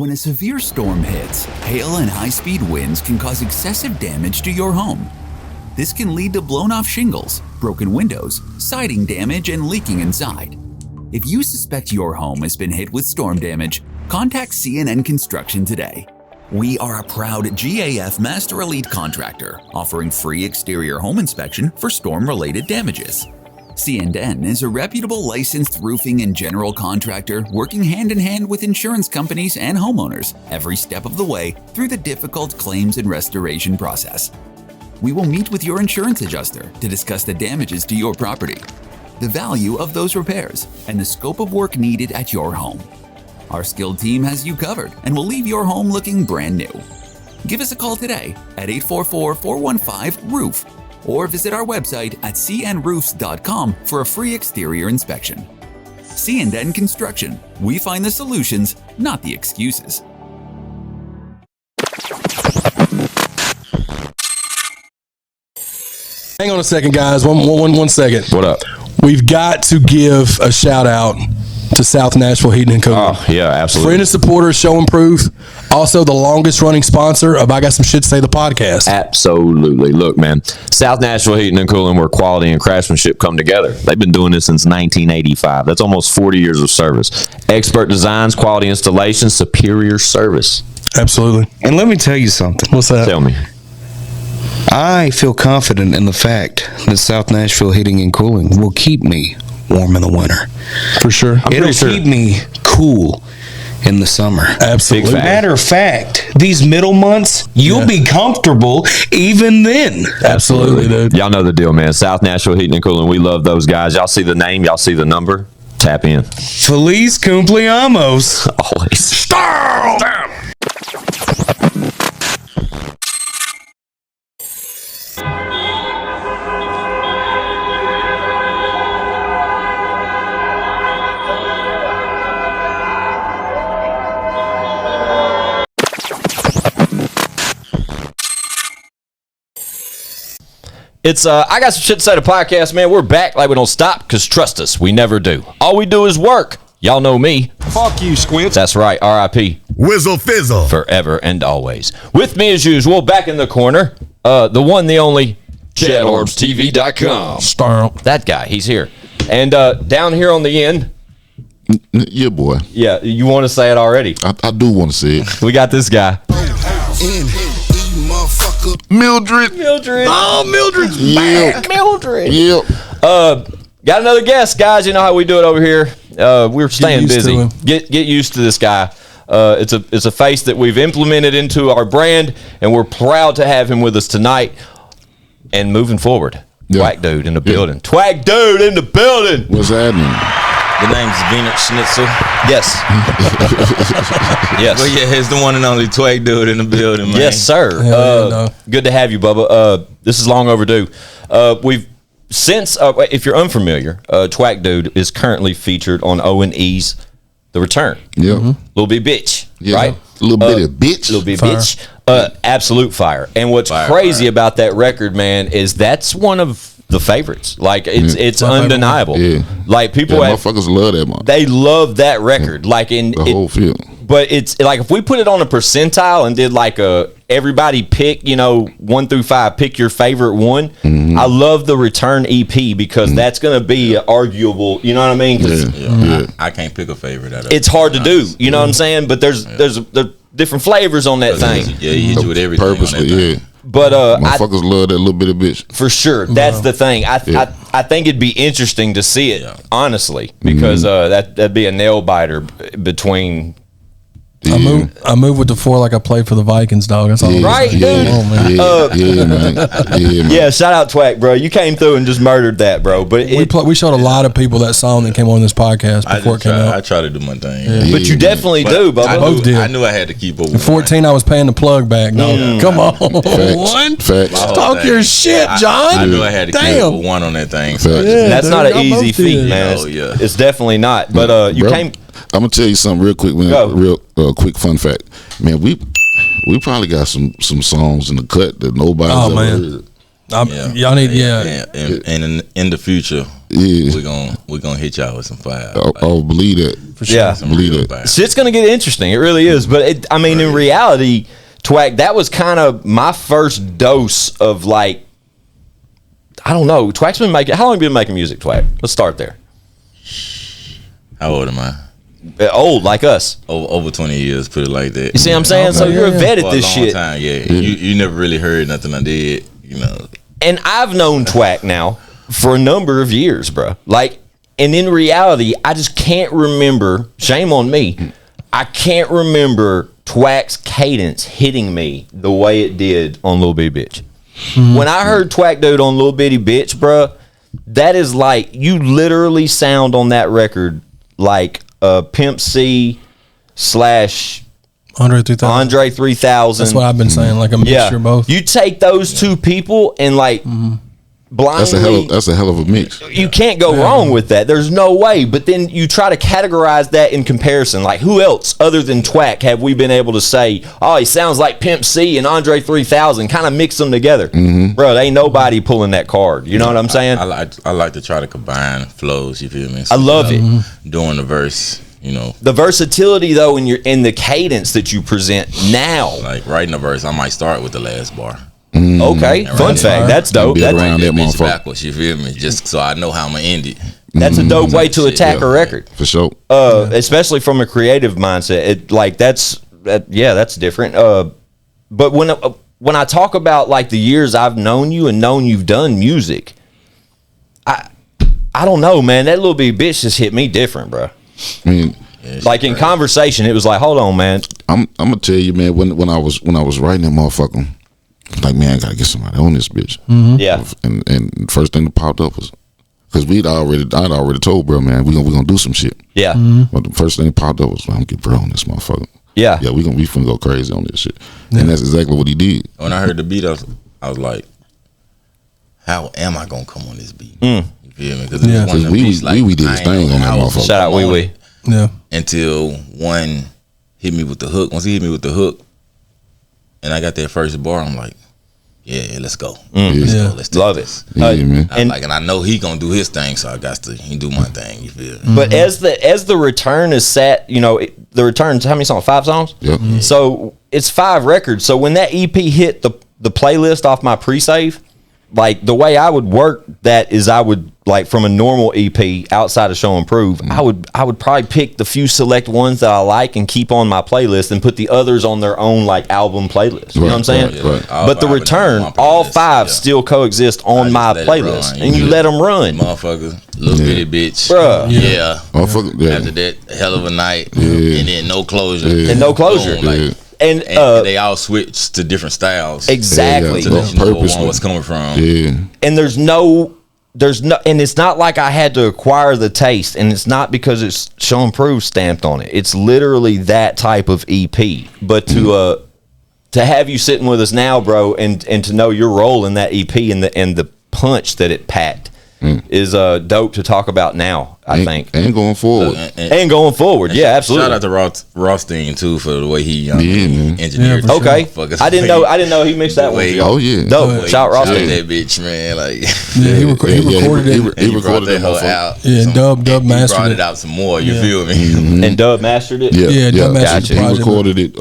When a severe storm hits, hail and high-speed winds can cause excessive damage to your home. This can lead to blown-off shingles, broken windows, siding damage, and leaking inside. If you suspect your home has been hit with storm damage, contact CNN Construction today. We are a proud GAF Master Elite contractor offering free exterior home inspection for storm-related damages. CNN is a reputable licensed roofing and general contractor working hand-in-hand with insurance companies and homeowners every step of the way through the difficult claims and restoration process. We will meet with your insurance adjuster to discuss the damages to your property, the value of those repairs, and the scope of work needed at your home. Our skilled team has you covered and will leave your home looking brand new. Give us a call today at 844-415-ROOF or visit our website at cnroofs.com for a free exterior inspection. CNN Construction. We find the solutions, not the excuses. Hang on a second, guys. One second. What up? We've got to give a shout out to South Nashville Heating and Cooling. Oh, yeah, absolutely. Friend and supporter, showing proof. Also, the longest running sponsor of I Got Some Shit to Say, the podcast. Absolutely. Look, man, South Nashville Heating and Cooling, where quality and craftsmanship come together. They've been doing this since 1985. That's almost 40 years of service. Expert designs, quality installations, superior service. Absolutely. And let me tell you something. What's that? Tell me. I feel confident in the fact that South Nashville Heating and Cooling will keep me warm in the winter. For sure. It'll keep me cool in the summer. Absolutely. Matter of fact, these middle months, you'll be comfortable even then. Absolutely, dude. Y'all know the deal, man. South Nashville Heating and Cooling, we love those guys. Y'all see the name, y'all see the number. Tap in. Feliz cumpleaños. Always. Stop! It's I Got Some Shit to Say, the podcast, man. We're back like we don't stop, because trust us, we never do. All we do is work. Y'all know me. Fuck you, Squint. That's right, R.I.P. Whizzle Fizzle. Forever and always. With me as usual, back in the corner, the one, the only, ChadArmesTV.com. Stomp. That guy, he's here. And down here on the end. Yeah, boy. Yeah, you want to say it already. I do want to say it. We got this guy. Mildred. Oh, Mildred's back. Mildred. Yep. Got another guest, guys. You know how we do it over here. We're staying busy. Get used to this guy. It's a face that we've implemented into our brand, and we're proud to have him with us tonight and moving forward. Yeah. Twakdude in the building. Twakdude in the building. What's happening? The name's Wiener Schnitzel. Yes. Yes. But yeah, it's the one and only Twakdude in the building, man. Yes, sir. Good to have you, Bubba. This is long overdue. We've since, if you're unfamiliar, Twakdude is currently featured on O&E's The Return. Yeah. Little bit bitch, Yeah. right? Little bit of bitch. Little bit Fire. bitch. Absolute fire. And what's crazy about that record, man, is that's one of the favorites. Like it's undeniable. Yeah. Like people, motherfuckers love that one. they love that record. Like in The whole field. But it's like if we put it on a percentile and did like a everybody pick, 1 through 5, pick your favorite one. Mm-hmm. I love the Return EP because that's gonna be arguable. You know what I mean? 'Cause I can't pick a favorite out of it's hard to do. You know what I'm saying? But there's different flavors on that thing. Yeah, you hit you with everything. Purposely, on that thing. yeah. But Motherfuckers love that little bit of bitch. for sure, that's the thing. I think it'd be interesting to see it, honestly, because that'd be a nail biter between. I move with the 4 like I played for the Vikings, dog. That's all. Right, dude. Man. Man. Yeah, shout out Twak, bro. You came through and just murdered that, bro. But we showed a lot of people that song that came on this podcast before it came out. I try to do my thing. But you definitely do, Bubba. I knew I had to keep up. At 14, I was paying the plug back. No, come on. Facts. Talk your shit, John. I knew I had to keep up with one on that thing. So That's not an I'm easy both feat, here. man. Oh, yeah. It's definitely not. But you Bro, came. I'm gonna tell you something real quick, man. Go. Real quick fun fact, man. We probably got some songs in the cut that nobody's ever heard. Y'all need, And in the future, Yeah. we're gonna hit y'all with some fire. Oh, believe that. For sure. Yeah. Some Believe real it. fire. Shit's gonna get interesting. It really is. But in reality, Twak, that was kind of my first dose of like, I don't know. Twak's been making. How long have you been making music, Twak? Let's start there. How old am I? Old like us. Over 20 years, put it like that. You see what I'm saying? So you're a vet For at a this long shit. time, yeah. You never really heard nothing I did, you know. And I've known Twak now for a number of years, bro. Like, and in reality, I just can't remember. Shame on me. I can't remember Twak's cadence hitting me the way it did on Lil Bitty Bitch. When I heard Twakdude on Lil Bitty Bitch, bro, that is like, you literally sound on that record like Pimp C / Andre 3000. Andre 3000. That's what I've been saying. Like a mixture of both. You take those two people and like blindly. That's a hell of a mix. You can't go wrong with that. There's no way. But then you try to categorize that in comparison. Like, who else other than Twak have we been able to say, oh, he sounds like Pimp C and Andre 3000? Kind of mix them together. Bro, there ain't nobody pulling that card. You know what I'm saying? I like to try to combine flows, you feel me? So, I love it. Doing the verse, you know. The versatility, though, in the cadence that you present now. Like writing a verse, I might start with the last bar. Okay, fun fact. That's dope. Be That's, around that That bitch motherfucker. backwards, you feel me? Just so I know how I'm gonna end it. that's a dope way to attack a record. For sure. Especially from a creative mindset. That's different. But when I talk about like the years I've known you and known you've done music, I don't know, man. That Little Bitty Bitch just hit me different, bro. I mean, Like in conversation, it was like, hold on, man. I'm gonna tell you, man. When I was writing that motherfucker, like, man, I gotta get somebody on this bitch. Yeah, And first thing that popped up was because I'd already told bro, man, we gonna do some shit. yeah, But the first thing that popped up was, I'm gonna get bro on this motherfucker. yeah. Yeah, we finna go crazy on this shit. And that's exactly what he did. When I heard the beat, I was like, how am I gonna come on this beat? You feel me? Because Yeah. one of them We beats, like, did his I ain't thing know on that how I was motherfucker. Shout out gonna Wee come Wee. on it Yeah. until one hit me with the hook. Once he hit me with the hook, and I got that first bar, I'm like, yeah, let's go. Let's Yeah. go. Let's take Love it. this. Yeah, man. And- And I know he gonna do his thing, so I got to do my thing. You feel me? But as the return is set, the return's how many songs? 5 songs. Yep. So it's 5 records. So when that EP hit the playlist off my pre-save, like the way I would work that is I would like from a normal EP outside of Show and Prove, I would probably pick the few select ones that I like and keep on my playlist and put the others on their own like album playlist. You know what I'm saying? Right. But the All return, five are all on my 5 playlist, still coexist on I my just let it playlist, run. and you Yeah. let them run, Motherfucker, little bitty bitch, Bruh. Yeah. Motherfucker, yeah. After that, hell of a night, and then no closure, and no closure. Boom, like, Yeah. And and they all switch to different styles. exactly. Yeah, To let you know Purposely. what's coming from. Yeah. And there's no, and it's not like I had to acquire the taste, and it's not because it's Show and Prove stamped on it. It's literally that type of EP. But to have you sitting with us now, bro, and to know your role in that EP and the punch that it packed is dope to talk about now. I think. And going forward. And going forward, yeah, absolutely. Shout out to Rothstein too for the way he man. engineered. Yeah, for Okay, motherfuckers. I didn't know he mixed that The one. way- Oh, yeah. Dope. Shout out Rothstein. That bitch, man. Like, Yeah, he recorded it. He and you brought recorded that that hoe motherfucker. out. Yeah, Dub and you mastered brought it. it out some more. You Yeah. feel me? And Dub mastered it. Yeah, Dub mastered Gotcha. the He project. recorded it.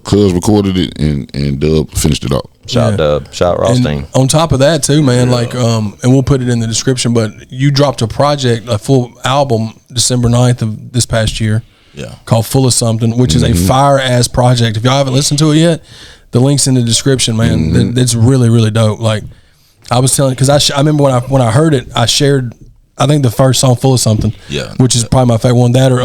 Cuz recorded it, and Dub finished it off. Shout out Dub. Shout out Rothstein. And on top of that too, man, like and we'll put it in the description, but you dropped a project, a full album December 9th of this past year. Yeah. Called Full of Something, which is a fire ass project. If y'all haven't listened to it yet, the link's in the description, man. It's really, really dope. Like I was telling, because I remember when I heard it, I shared, I think the first song, Full of Something, Yeah. which is probably my favorite one. That or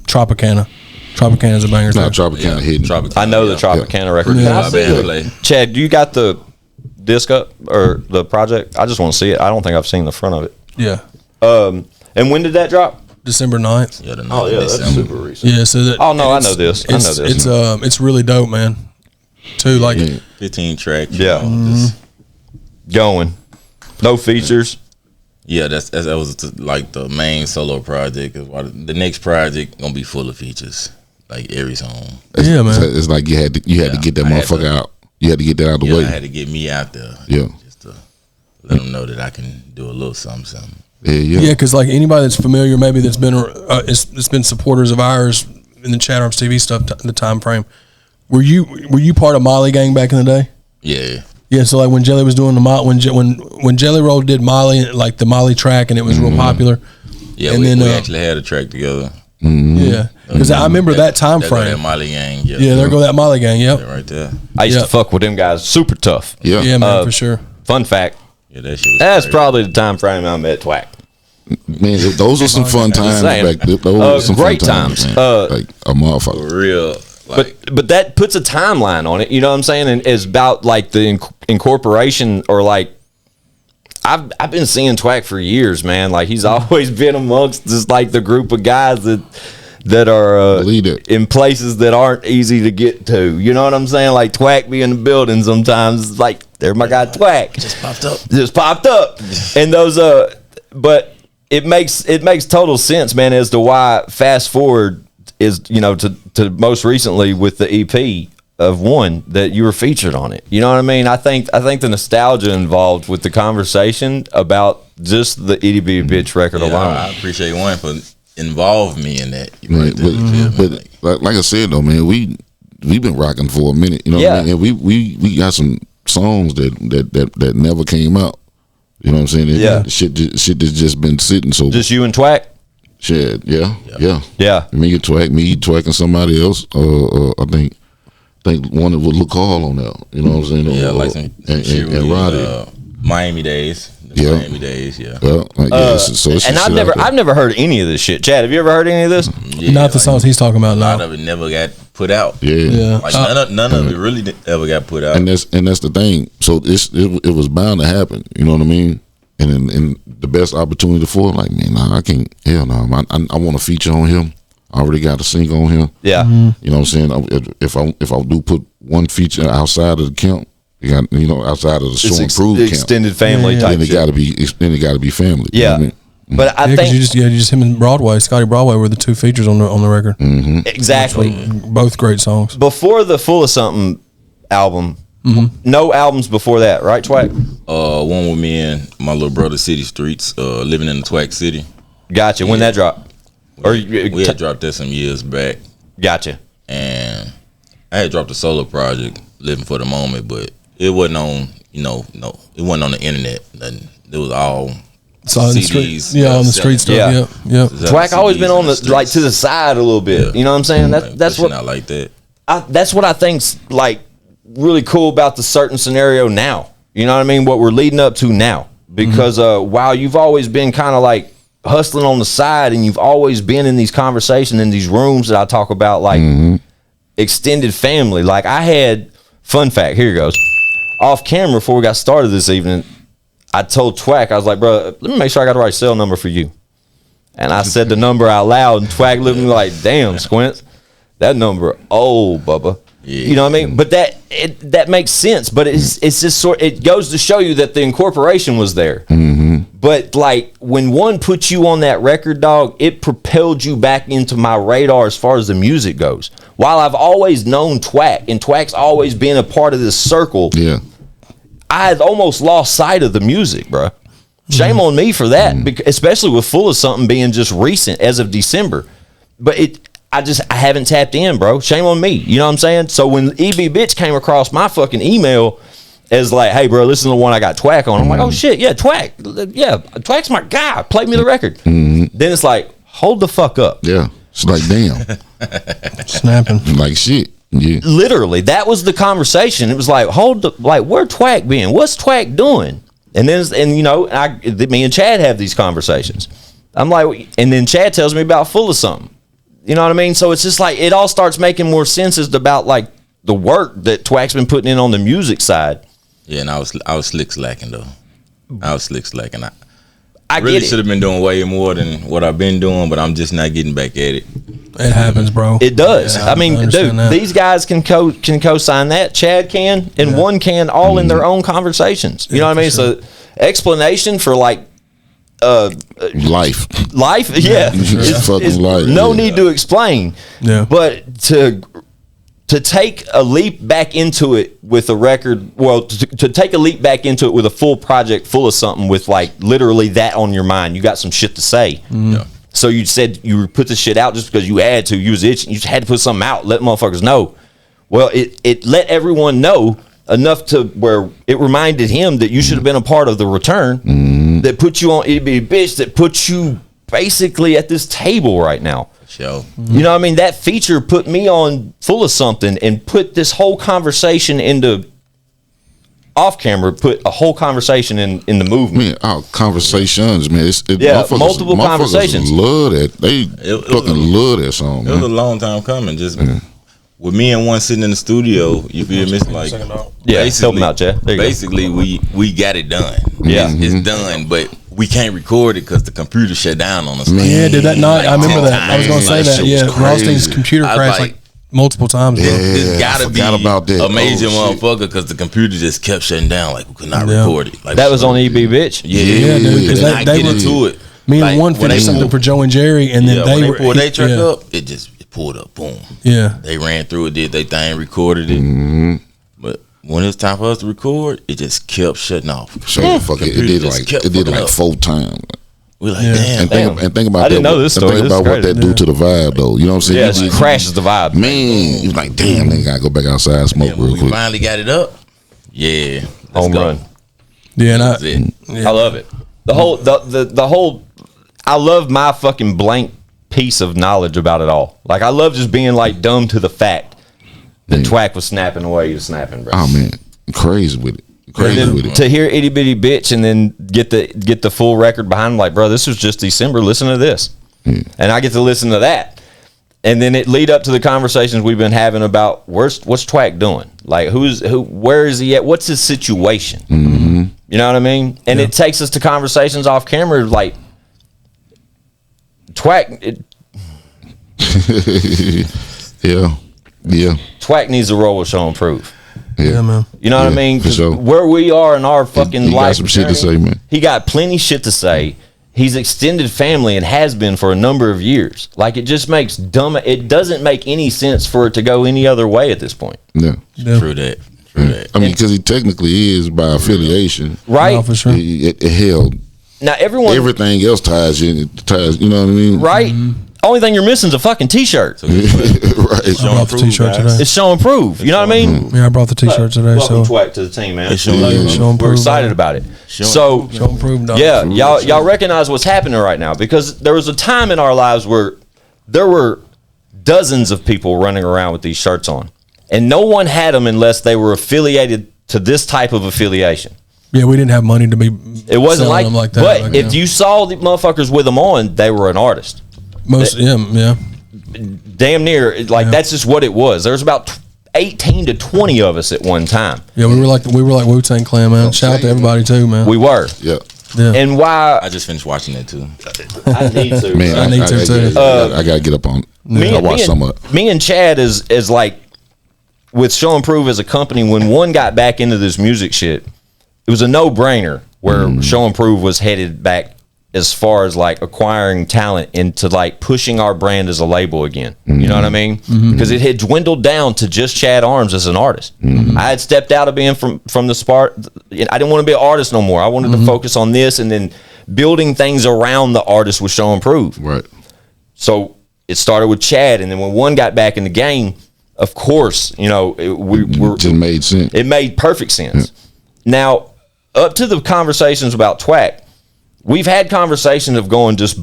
Tropicana. Tropicana is a banger. It's not too. Tropicana hidden. I know the Tropicana record. Yeah. Can I My see band it? play. Chad, do you got the disc up or the project? I just want to see it. I don't think I've seen the front of it. Yeah. And when did that drop? December 9th. Yeah, super recent. Yeah, so that, Oh, no, I it's- know this. I know this. It's really dope, man. Too like 15 tracks. Yeah. You know, just- Going. No features. yeah, that was like the main solo project. The next project gonna be full of features, like every song. Yeah, man. It's like you had to get that I had motherfucker to- out. You had to get that out the Yeah, way. I had to get me out there. Yeah. Just to let them know that I can do a little something. Yeah, because like anybody that's familiar, maybe that's been it's been supporters of ours in the ChadArmesTV stuff in the time frame. Were you part of Molly Gang back in the day? Yeah. Yeah, so like when Jelly was doing when Jelly Roll did Molly, like the Molly track, and it was real popular. Yeah, and we actually had a track together. Yeah, because I remember that time There go frame. that Molly Gang. Yeah, there go that Molly Gang. Yep, right there. I used to fuck with them guys. Super tough. Yeah, man, for sure. Fun fact. Yeah, that shit was That's crazy. probably the time frame I met Twack. Man, those were some fun times saying. back. Those were some Great fun times. times. Man. Like a motherfucker. For real. Like, But that puts a timeline on it. You know what I'm saying? And it's about like the incorporation or like I've been seeing Twack for years, man. Like he's always been amongst just like the group of guys that are in places that aren't easy to get to. You know what I'm saying? Like Twack be in the building sometimes. It's like there's my guy Twack. Just popped up. And those but it makes total sense, man, as to why fast forward is, you know, to most recently with the EP of One that you were featured on it. You know what I mean? I think the nostalgia involved with the conversation about just the Itty Bitty Bitch record alone. I appreciate One for involving me in that. But like I said though, man, we've been rocking for a minute. You know what I mean? And we got some songs that never came out. You know what I'm saying? Shit that's just been sitting. So just you and Twack? Shit, yeah. Me and Twack and somebody else. I think one that would look all on that. You know what I'm saying? Yeah, like some and Roddy. Miami Days. Miami Days, yeah. So it's and I've never heard any of this shit. Chad, have you ever heard any of this? Yeah, not the songs he's talking about. A lot of it never got put out. Yeah. Like none of it really ever got put out. And that's the thing. So it was bound to happen. You know what I mean? And the best opportunity for it, like, man, I can't. Hell no, I want to feature on him. I already got a single on him. Yeah. You know what I'm saying? If I do put one feature outside of the camp, you got, you know, outside of the Show and Prove camp, extended family type. Then it got to be family. Yeah. You know what I mean? But I think you just him and Broadway, Scotty Broadway were the two features on the record. Mm-hmm. Exactly. Both great songs. Before the Full of Something album, no albums before that, right, Twack? One with me and my little brother, City Streets, living in the Twack City. Gotcha. When that dropped? We had dropped that some years back. Gotcha. And I had dropped a solo project, Living for the Moment, but it wasn't on, it wasn't on the internet. Nothing. It was all CDs. On the street stuff. Yeah. Twack always been on the like to the side a little bit. You know what I'm saying? That's what I like that. That's what I think's like really cool about the certain scenario now. You know what I mean? What we're leading up to now, because while you've always been kind of like hustling on the side, and you've always been in these conversations in these rooms that I talk about, like extended family. Like I had, fun fact, here it goes. Off camera before we got started this evening, I told Twack, I was like, bro, let me make sure I got the right cell number for you. And I said the number out loud, and Twack looked at me like, damn, Squints, that number, Bubba. Yeah. You know what I mean? But that makes sense. But it's just it goes to show you that the incorporation was there. But like when One put you on that record, dog, it propelled you back into my radar as far as the music goes. While I've always known Twack, and Twack's always been a part of this circle, I had almost lost sight of the music, bro. Shame on me for that, especially with Full of Something being just recent as of December. But I haven't tapped in, bro. Shame on me. You know what I'm saying? So when EB Bitch came across my fucking email as like, hey, bro, listen to the one I got Twack on. I'm like, oh shit, yeah, Twack. Yeah, Twack's my guy. Play me the record. Then it's like, hold the fuck up. Yeah. It's like, damn. Snapping. Like shit. Yeah. Literally, that was the conversation. It was like, where Twack been? What's Twack doing? And then, me and Chad have these conversations. I'm like, and then Chad tells me about Full of Something. You know what I mean? So it's just like, it all starts making more sense as about like the work that Twack's been putting in on the music side. Yeah, and I was slick slacking though. I was slick slacking. I really should have been doing way more than what I've been doing, but I'm just not getting back at it. It happens, bro. It does. Yeah, I mean, dude, these guys can co-sign that. Chad can, and One can, all in their own conversations. You know what I mean? Sure. So explanation for like life, yeah. Fucking life. No need to explain. Yeah. But to to take a leap back into it with a record, well, to take a leap back into it with a full project full of something with like literally that on your mind, you got some shit to say. Yeah. So you said you put the shit out just because you had to. You was itching. You just had to put something out. Let motherfuckers know. Well, it let everyone know enough to where it reminded him that you should have been a part of the return that put you on Itty Bitty Bitch, that put you basically at this table right now. Show. You know what I mean? That feature put me on Full of Something and put this whole conversation into off camera, put a whole conversation in the movement. Man, our conversations, man. Multiple conversations. Love that. They fucking love that song, man. It was a long time coming. Just with me and one sitting in the studio, you feel me? Like, help him out, Chad. Basically, we got it done. Yeah. It's done, but we can't record it because the computer shut down on us. Yeah, did that not? I remember that. I was going to say that. Yeah, Rothstein's computer crashed like multiple times. It's gotta be a major motherfucker because the computer just kept shutting down. Like we could not record it. Like, that was on EB Bitch. Yeah, dude. Because they get into it. Me and one finished something for Joe and Jerry, and then they pulled their track up. It pulled up. Boom. Yeah. They ran through it, did their thing, recorded it. But when it was time for us to record, it just kept shutting off. So it did like 4 times. We're like, damn. And think about I didn't know this story. And think about what that do to the vibe, though. You know what I'm saying? Yeah, it crashes the vibe. Man, you like, damn, they gotta go back outside and smoke real quick. We finally got it up. Yeah, home run. Yeah, and I love it. The whole. I love my fucking blank piece of knowledge about it all. Like, I love just being like dumb to the fact that Twak was snapping the way he was snapping, bro. Oh man, crazy with it. To hear Itty Bitty Bitch and then get the full record behind him, like, bro, this was just December. Listen to this, and I get to listen to that, and then it lead up to the conversations we've been having about what's Twak doing, like where is he at, what's his situation, you know what I mean? And it takes us to conversations off camera, like Twak. Yeah. Twak needs to roll with Show and Prove. Yeah, man. You know what I mean? Sure. Where we are in our fucking life, got some shit to say, man. He got plenty shit to say. He's extended family and has been for a number of years. Like, it just makes it doesn't make any sense for it to go any other way at this point. Yeah. True that. I mean, because he technically is by affiliation, right? No, for sure. Hell, now everything else ties in. You know what I mean? Right. Only thing you're missing is a fucking T-shirt. Right. I brought the T-shirt today. It's Show and Prove. You know what I mean? Yeah, I brought the T-shirt today. Welcome Twak to the team, man. We're excited about it. Show and Prove. Yeah, y'all recognize what's happening right now, because there was a time in our lives where there were dozens of people running around with these shirts on, and no one had them unless they were affiliated to this type of affiliation. Yeah, we didn't have money to be. It wasn't like that. But if you saw the motherfuckers with them on, they were an artist. Damn near, that's just what it was. There was about 18 to 20 of us at one time. Yeah, we were like Wu-Tang Clan, man. Shout out to everybody too, man. We were. Yeah. And why? I just finished watching that too. I need to. Man, I need to too. I gotta get up on. I watched some of it. Me and Chad is like with Show and Prove as a company. When one got back into this music shit, it was a no-brainer where Show and Prove was headed back as far as like acquiring talent into like pushing our brand as a label again. You know what I mean? Because it had dwindled down to just Chad Armes as an artist. I had stepped out of being from the spark. I didn't want to be an artist no more. I wanted to focus on this and then building things around the artist with Show and Prove. Right. So it started with Chad, and then when one got back in the game, of course, you know, it just made sense. It made perfect sense. Now, up to the conversations about Twak, we've had conversations of going just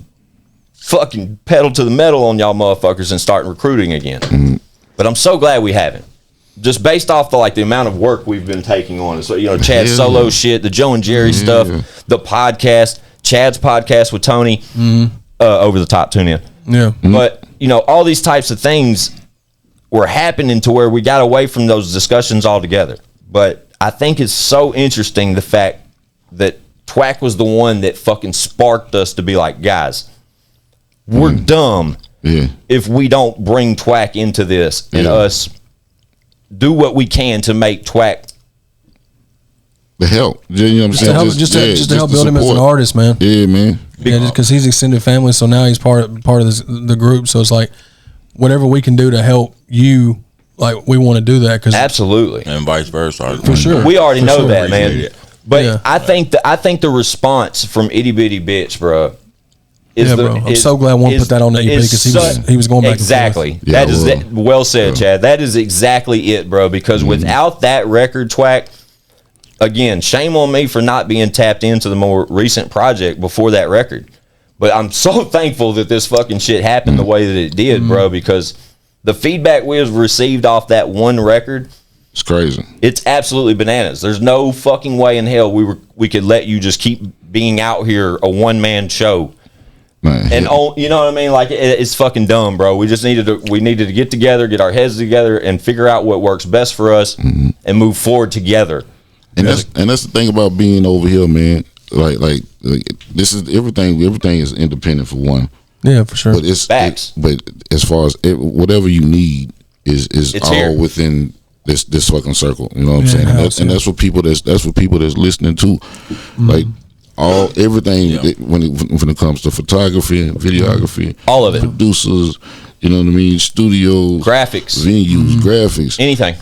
fucking pedal to the metal on y'all motherfuckers and starting recruiting again. But I'm so glad we haven't. Just based off the amount of work we've been taking on. So, you know, Chad's solo shit, the Joe and Jerry stuff, the podcast, Chad's podcast with Tony, Over the Top, tune in. Yeah. But, you know, all these types of things were happening to where we got away from those discussions altogether. But I think it's so interesting the fact that Twak was the one that fucking sparked us to be like, guys, we're dumb if we don't bring Twak into this and us do what we can to make Twak the help. You know what I'm saying? Just to help build him as an artist, man. Yeah, man. Yeah, just because he's extended family, so now he's part of the group. So it's like whatever we can do to help you like we want to do that because absolutely, and vice versa. For sure, we already know that, Appreciate man. it. But I think the response from Itty Bitty Bitch, bro. I'm so glad one put that on the EP because he was going back exactly. And forth. That is well said, Chad. That is exactly it, bro. Because without that record, Twak, again, shame on me for not being tapped into the more recent project before that record. But I'm so thankful that this fucking shit happened the way that it did, bro. Because the feedback we have received off that one record, it's crazy. It's absolutely bananas. There's no fucking way in hell we could let you just keep being out here a one-man show. Man, and you know what I mean? Like it's fucking dumb, bro. We just needed to get together, get our heads together, and figure out what works best for us, and move forward together. And that's the thing about being over here, man. Like this is everything. Everything is independent for one. Yeah, for sure. But it's facts. But as far as whatever you need is all here. within this fucking circle. You know what I'm saying? And that's what people that's listening to, like. Everything when it comes to photography, videography, all of it, producers, you know what I mean, studios, graphics, venues, graphics, anything,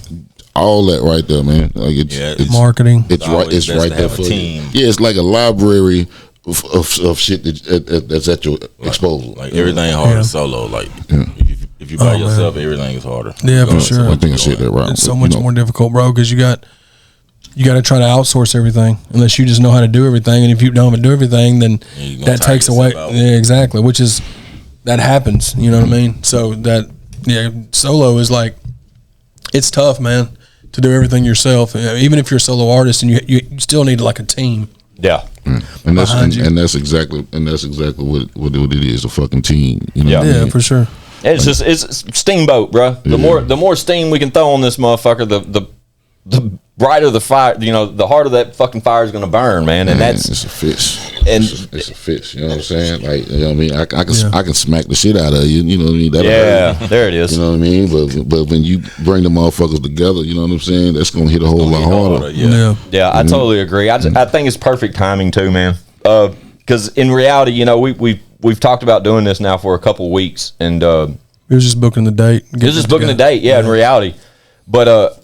all that right there, man. Like it's marketing. It's right there for you. Yeah, it's like a library of shit that's at your disposal. Like everything harder solo. Like if you by yourself, everything is harder. Yeah, for sure. I think I said that right. It's so much more difficult, bro, because you got to try to outsource everything unless you just know how to do everything. And if you don't do everything, then that takes away. Yeah, exactly. That happens. You know what I mean? So solo is like, it's tough, man, to do everything yourself. Even if you're a solo artist and you still need like a team. Yeah. And that's exactly what it is, a fucking team. You know what I mean? For sure. It's steamboat, bro. The more steam we can throw on this motherfucker, the brighter the fire, the harder that fucking fire is going to burn, man. And it's a fish. And it's a fish. You know what I'm saying? Like, you know what I mean? I can smack the shit out of you. You know what I mean? There it is. You know what I mean? But when you bring the motherfuckers together, you know what I'm saying? That's going to hit a whole lot harder. Yeah, I totally agree. I think it's perfect timing too, man. Because in reality, we've talked about doing this now for a couple weeks, and it was just booking the date. Yeah, in reality, but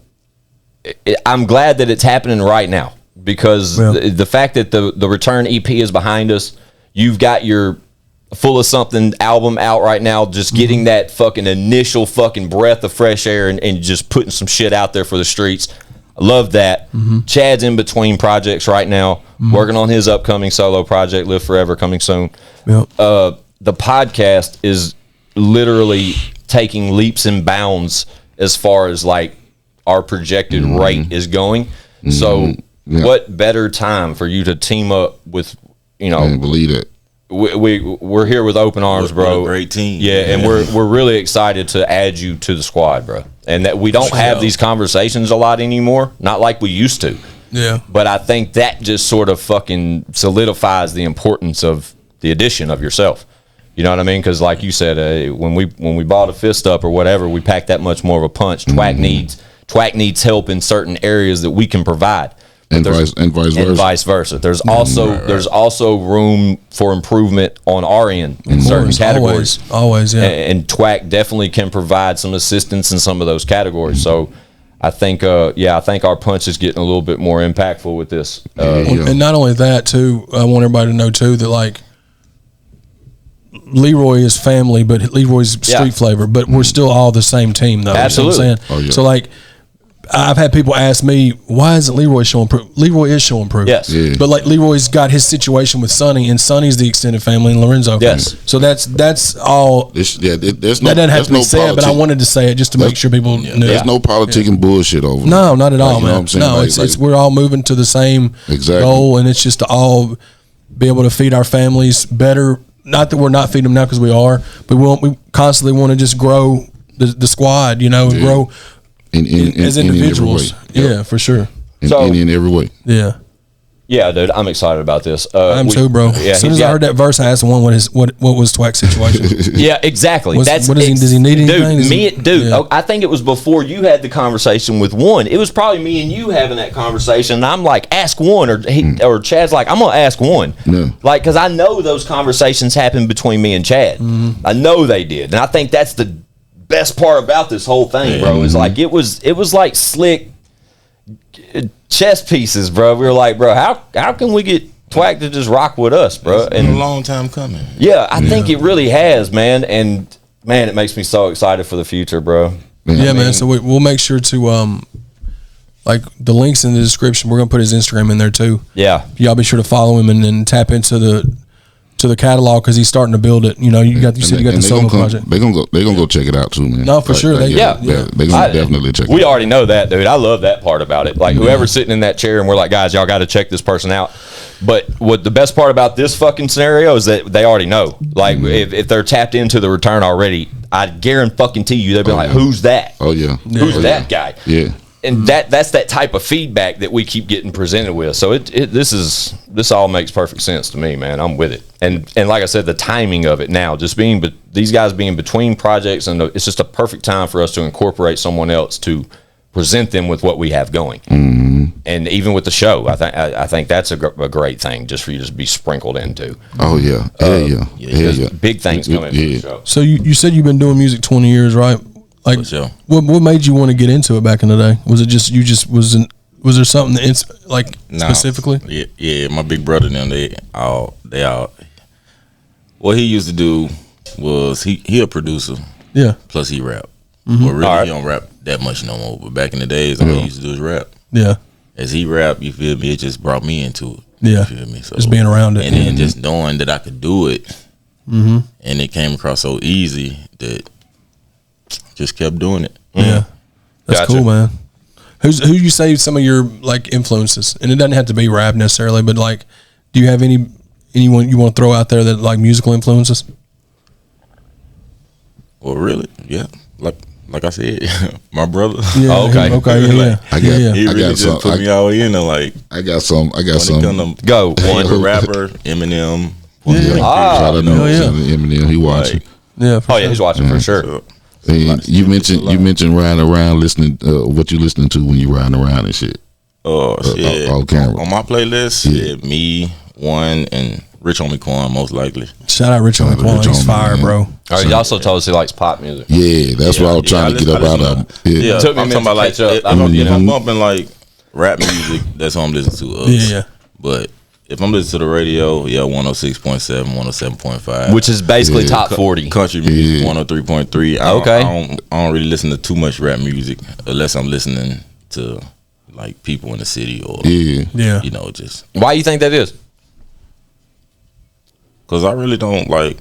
I'm glad that it's happening right now because the fact that the Return EP is behind us, you've got your Full of Something album out right now, just getting that fucking initial fucking breath of fresh air and just putting some shit out there for the streets. I love that. Chad's in between projects right now, working on his upcoming solo project, Live Forever, coming soon. The podcast is literally taking leaps and bounds as far as like our projected rate is going. So what better time for you to team up with, I believe it. We're here with open arms, bro. What a great team. Yeah, and we're really excited to add you to the squad, bro. And that we don't have these conversations a lot anymore, not like we used to. Yeah. But I think that just sort of fucking solidifies the importance of the addition of yourself. You know what I mean? Because like you said, when we bought a fist up or whatever, we packed that much more of a punch. Twak needs help in certain areas that we can provide. And vice versa. There's also room for improvement on our end in certain categories. Always, yeah. And Twak definitely can provide some assistance in some of those categories. So I think our punch is getting a little bit more impactful with this. And not only that, too, I want everybody to know too that like Leroy is family, but Leroy's street flavor, but we're still all the same team, though. Absolutely. You know what I'm saying? So like, I've had people ask me, why isn't Leroy showing proof? Leroy is showing proof. Yes. Yeah. But like Leroy's got his situation with Sonny, and Sonny's the extended family in Lorenzo. Yes. So that's all. That doesn't have to be said, but I wanted to say it just to make sure people knew. There's no politicking bullshit over there. No, not at all, man. You know what I'm saying? No, it's we're all moving to the same goal, and it's just to all be able to feed our families better. Not that we're not feeding them now because we are, but we constantly want to just grow the squad, grow as individuals. Yeah, for sure. In every way. Yeah. Yeah, dude, I'm excited about this. I'm too, bro. Yeah, as soon as I heard that verse, I asked him what was Twak's situation. Yeah, exactly. Does he need anything? Dude, I think it was before you had the conversation with one. It was probably me and you having that conversation. And I'm like, ask one, or Chad's like, I'm gonna ask one. No. Like, because I know those conversations happened between me and Chad. I know they did, and I think that's the best part about this whole thing, bro. Is like it was like slick chess pieces, bro. We were like, bro, how can we get Twak to just rock with us, bro? It's been a long time coming. Yeah, I think it really has, man. And man, it makes me so excited for the future, bro. Yeah, man. So we'll make sure to like the links in the description. We're gonna put his Instagram in there too. Yeah, y'all be sure to follow him and then tap into the catalog because he's starting to build it. You know, you said you got the solo project. They're gonna go check it out too, man. No, for sure. They're gonna definitely check it out. We already know that, dude. I love that part about it. Like whoever's sitting in that chair and we're like, guys, y'all got to check this person out. But what the best part about this fucking scenario is that they already know. Like if they're tapped into the return already, I guarantee you they'll be like, who's that? Oh yeah. Who's that guy? Yeah. And that's that type of feedback that we keep getting presented with. So this all makes perfect sense to me, man. I'm with it. And like I said, the timing of it now, just being these guys being between projects, and it's just a perfect time for us to incorporate someone else to present them with what we have going. Mm-hmm. And even with the show, I think that's a great thing just for you to be sprinkled into. Oh yeah, yeah. Big things coming from the show. So you said you've been doing music 20 years, right? Like, what made you want to get into it back in the day? Was it just was there something that specifically? Yeah, my big brother and them, they all. What he used to do was he a producer. Yeah. Plus he rap. Mm-hmm. But really, he don't rap that much no more. But back in the days, all he used to do is rap. Yeah. As he rap, you feel me? It just brought me into it. Yeah. You feel me? So, just being around it, and then just knowing that I could do it, and it came across so easy that. Just kept doing it. Yeah, that's cool, man. Who you say some of your like influences, and it doesn't have to be rap necessarily, but like, do you have anyone you want to throw out there that like musical influences? Well, really, yeah. Like I said, my brother. Yeah, okay, He really just put me all in. Like I got some. Go one rapper, Eminem. Shout out to Eminem. He watching. Yeah. He's watching for sure. You mentioned riding around listening. What you listening to when you riding around and shit? Oh shit! All camera. On my playlist, me, One, and Rich Homie Quan, most likely. Shout out Rich Homie Quan. He's fire, bro. He also told us he likes pop music. Yeah, that's what I was trying to get up out of him. Yeah, took me a minute to catch up. If I'm bumping like rap music, that's what I'm listening to. Yeah. But if I'm listening to the radio, 106.7, 107.5. Which is basically top 40. Country music, 103.3. I don't really listen to too much rap music unless I'm listening to like people in the city or just. Why you think that is? Because I really don't like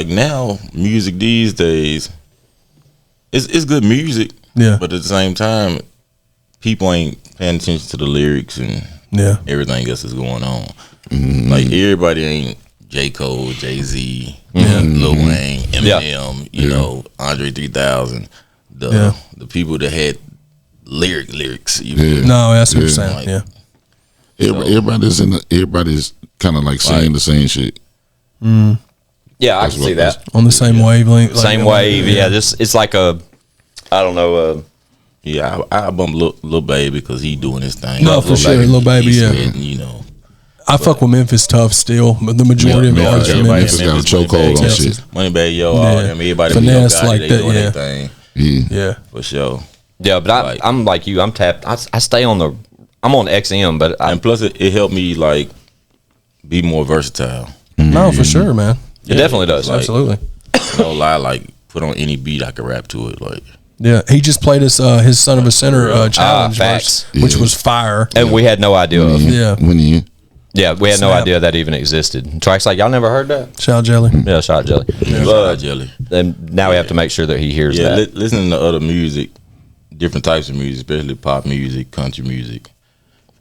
now music these days. It's good music, but at the same time, people ain't paying attention to the lyrics and everything else is going on. Mm-hmm. Like everybody ain't J. Cole, Jay-Z, Lil Wayne, Eminem, you know, Andre 3000. The people that had lyrics. No, that's what you're saying. Like, Everybody's kind of like saying the same shit. Mm. Yeah, I can see that on the same wavelength. Same wave. Yeah, it's like I don't know. Yeah, I bump Lil Baby because he doing his thing. No, for sure, Lil Baby. You know, I fuck with Memphis tough still, but the majority of artists in Memphis got a chokehold on shit. Moneybagg Yo, all them, everybody finesse like they that. doing their thing. Yeah, for sure. Yeah, but I'm like you. I'm tapped. I stay on I'm on XM, but and plus it helped me like be more versatile. No, for sure, man. It definitely does. Like, absolutely. No lie, like put on any beat I could rap to it. Like he just played his Son of a Sinner challenge verse, which was fire, and we had no idea of. We had no idea that even existed. Twak's like, y'all never heard that? Shout Jelly. Yeah, Shout Jelly. Shout Jelly. And now we have to make sure that he hears that. Listening to other music, different types of music, especially pop music, country music,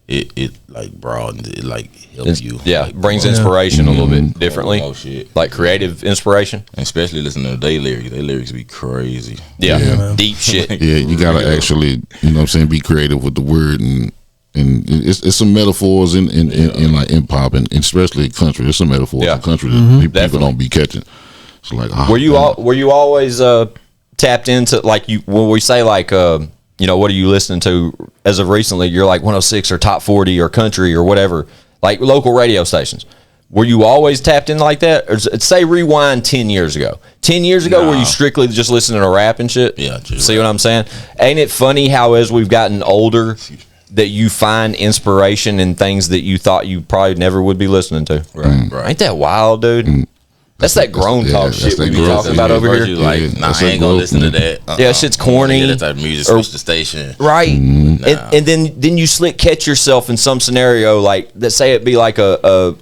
it like broadens it, like helps you. Yeah, like, brings inspiration a little bit differently. Shit. Like creative inspiration. And especially listening to their lyrics. Their lyrics be crazy. Yeah, deep shit. Yeah, you gotta actually, be creative with the word and it's some metaphors in like in pop and especially country. There's some metaphors in country that people don't be catching. So like, were you always tapped into like when we say like what are you listening to as of recently? You're like 106 or top 40 or country or whatever, like local radio stations. Were you always tapped in like that? Or say rewind 10 years ago. 10 years ago, were you strictly just listening to rap and shit? Yeah, true. See what I'm saying? Ain't it funny how as we've gotten older that you find inspiration in things that you thought you probably never would be listening to? Right. Ain't that wild, dude? That's that grown talk shit we be talking about over here. Like, I ain't gonna listen to that. Yeah, shit's corny. Yeah, that type of music, switch the station. Right. And then you slick catch yourself in some scenario, like, let's say it be like a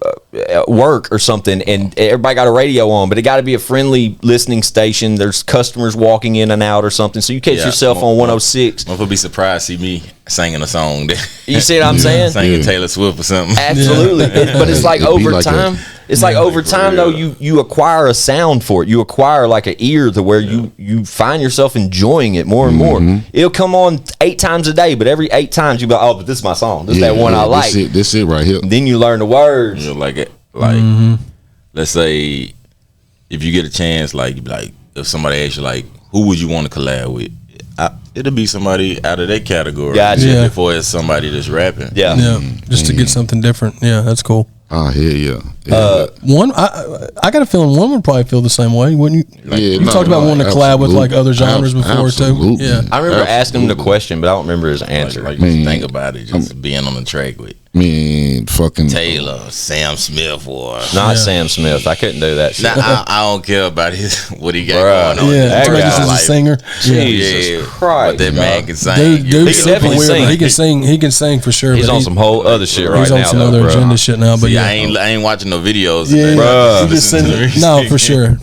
work or something, and everybody got a radio on, but it got to be a friendly listening station. There's customers walking in and out or something, so you catch yourself on 106. I'm gonna be surprised to see me singing a song. You see what I'm saying? Singing Taylor Swift or something. Absolutely. But it's like over time. It's like over time, though, you acquire a sound for it. You acquire like an ear to where you find yourself enjoying it more and more. It'll come on 8 times a day, but every 8 times you be like, oh, but this is my song. This is that one I like. This it right here. Then you learn the words. You know, like let's say if you get a chance, like you be like, if somebody asks you like, who would you want to collab with? It'll be somebody out of that category. Gotcha. Yeah. Before it's somebody that's rapping. Yeah. Just to get something different. Yeah, that's cool. Yeah. One, I got a feeling one would probably feel the same way, wouldn't you? Like, you talked about wanting to collab with like other genres before too. Yeah, I remember asking him the question, but I don't remember his answer. Like just think about it, just being on the track with fucking Taylor, Sam Smith, or not Sam Smith. I couldn't do that shit. Nah, I don't care about what he got going on. Yeah, that guy's a singer. Jesus Christ, but that man can sing. Dude's super weird. He can sing for sure. He's on some whole other shit right now. He's on some other agenda shit now. But I ain't watching no videos. Yeah, no, for sure,